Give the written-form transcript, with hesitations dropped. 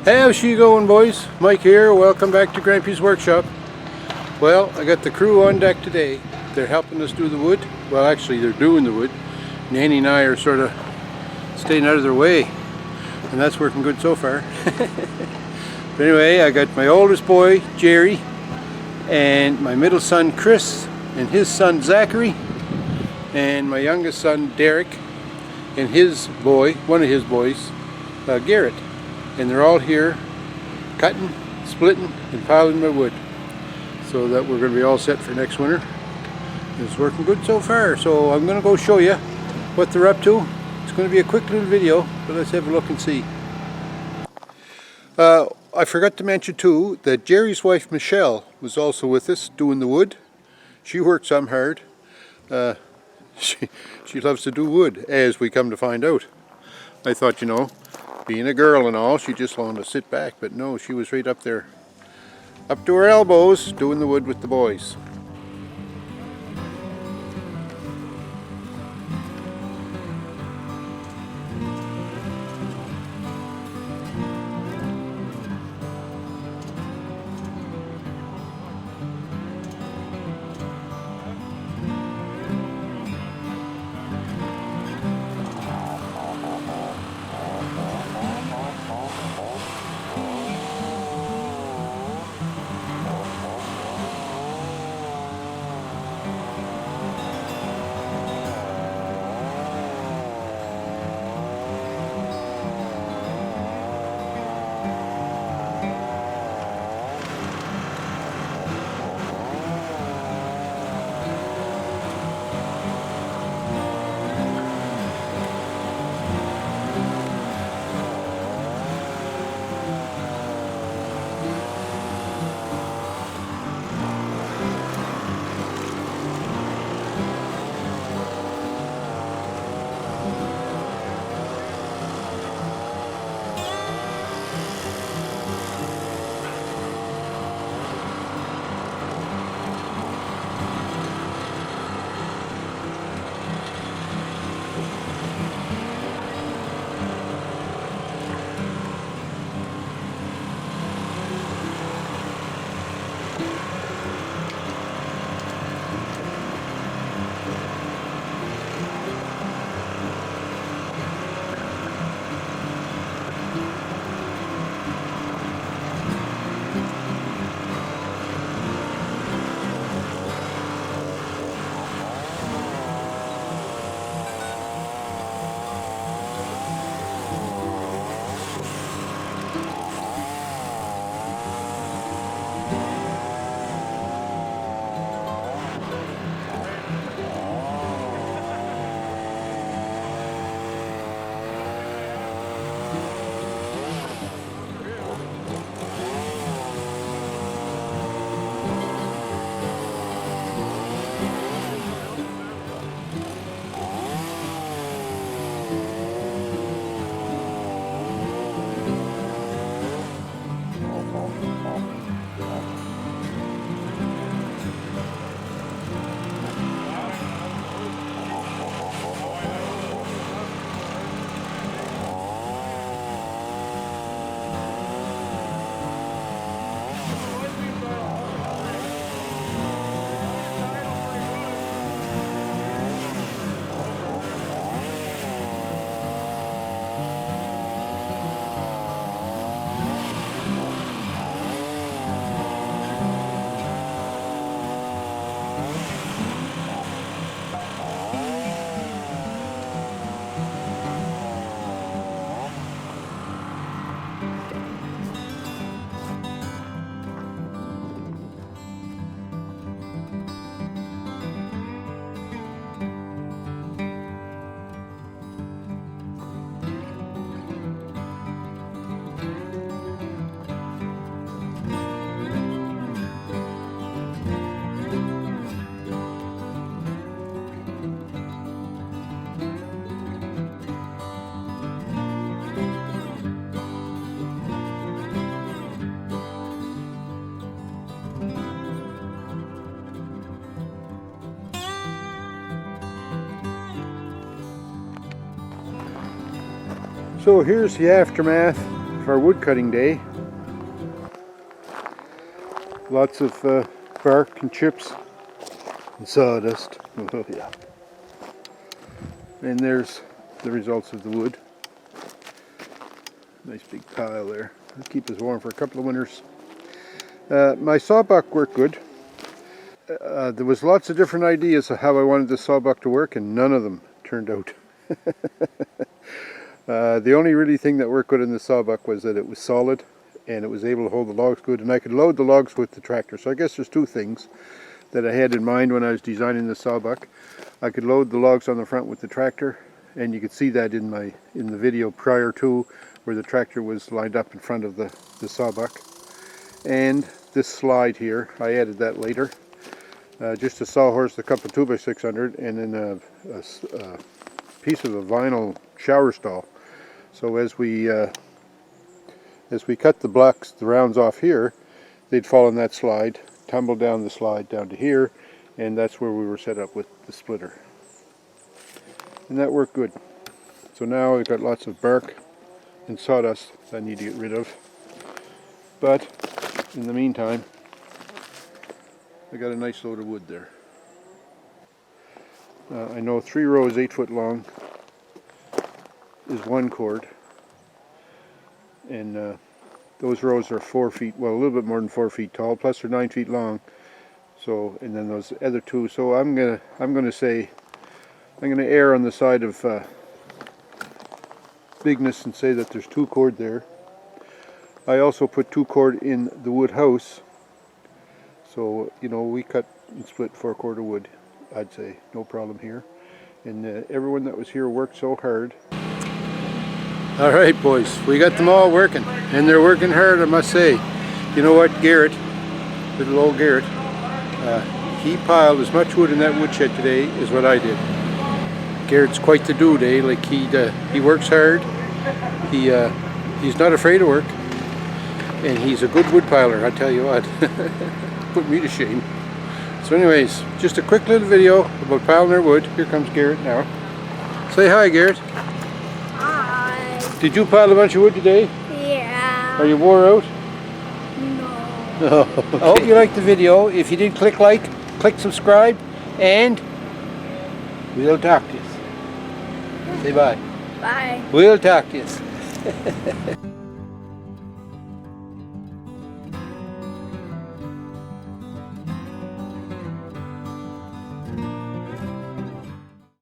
How's she going, boys? Mike here, welcome back to Grampie's workshop. Well, I got the crew on deck today. They're helping us do the wood. Well, actually they're doing the wood. Nannie and I are sort of staying out of their way, and that's working good so far. But anyway, I got my oldest boy, Gerry, and my middle son, Chris, and his son, Zachary, and my youngest son, Derek, and his boy, one of his boys, Garett. And they're all here cutting, splitting, and piling my wood so that we're going to be all set for next winter. It's working good so far, so I'm going to go show you what they're up to. It's going to be a quick little video, but let's have a look and see. I forgot to mention too that Gerry's wife Michelle was also with us doing the wood. She worked some hard. She loves to do wood, as we come to find out. I thought, you know, being a girl and all, she just wanted to sit back, but no, she was right up there, up to her elbows, doing the wood with the boys. So here's the aftermath of our wood cutting day. Lots of bark and chips and sawdust. Oh, yeah. And there's the results of the wood. Nice big pile there. It'll keep us warm for a couple of winters. My sawbuck worked good. There was lots of different ideas of how I wanted the sawbuck to work, and none of them turned out. The only really thing that worked good in the sawbuck was that it was solid and it was able to hold the logs good, and I could load the logs with the tractor. So I guess there's two things that I had in mind when I was designing the sawbuck. I could load the logs on the front with the tractor, and you could see that in the video prior to, where the tractor was lined up in front of the sawbuck. And this slide here, I added that later. Just a sawhorse, a couple of 2x600, and then a piece of a vinyl shower stall. So as we cut the rounds off here, they'd fall in that slide, tumble down the slide down to here, and that's where we were set up with the splitter. And that worked good. So now we've got lots of bark and sawdust that I need to get rid of. But in the meantime, I got a nice load of wood there. I know 3 rows 8 foot long is 1 cord, and those rows are 4 feet, well, a little bit more than 4 feet tall, plus they're 9 feet long. So, and then those other 2. So I'm gonna err on the side of bigness and say that there's 2 cord there. I also put 2 cord in the wood house. So, you know, we cut and split 4 cord of wood, I'd say, no problem here. And everyone that was here worked so hard. Alright boys, we got them all working, and they're working hard, I must say. You know what, Garrett, little old Garrett, he piled as much wood in that woodshed today as what I did. Garrett's quite the dude, eh? Like he works hard, he's not afraid to work, and he's a good wood piler, I tell you what. Put me to shame. So anyways, just a quick little video about piling our wood. Here comes Garrett now. Say hi, Garrett. Hi. Did you pile a bunch of wood today? Yeah. Are you wore out? No. Oh, okay. I hope you liked the video. If you did, click like, click subscribe, and we'll talk to you. Say bye. Bye. We'll talk to you.